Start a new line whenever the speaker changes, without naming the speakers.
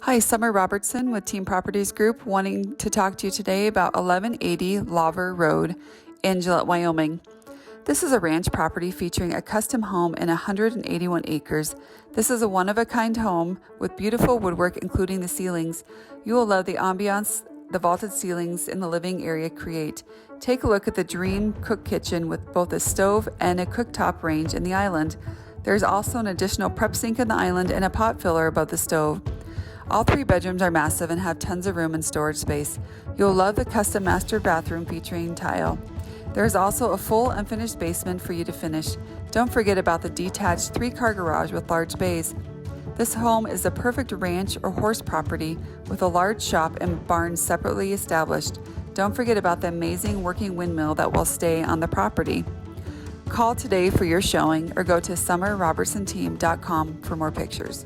Hi, Summer Robertson with Team Properties Group, wanting to talk to you today about 1180 Lawver Road in Gillette, Wyoming. This is a ranch property featuring a custom home in 181 acres. This is a one-of-a-kind home with beautiful woodwork, including the ceilings. You will love the ambiance the vaulted ceilings in the living area create. Take a look at the dream cook kitchen with both a stove and a cooktop range in the island. There's also an additional prep sink in the island and a pot filler above the stove. All 3 bedrooms are massive and have tons of room and storage space. You'll love the custom master bathroom featuring tile. There is also a full unfinished basement for you to finish. Don't forget about the detached 3-car garage with large bays. This home is a perfect ranch or horse property with a large shop and barn separately established. Don't forget about the amazing working windmill that will stay on the property. Call today for your showing or go to summerrobertsonteam.com for more pictures.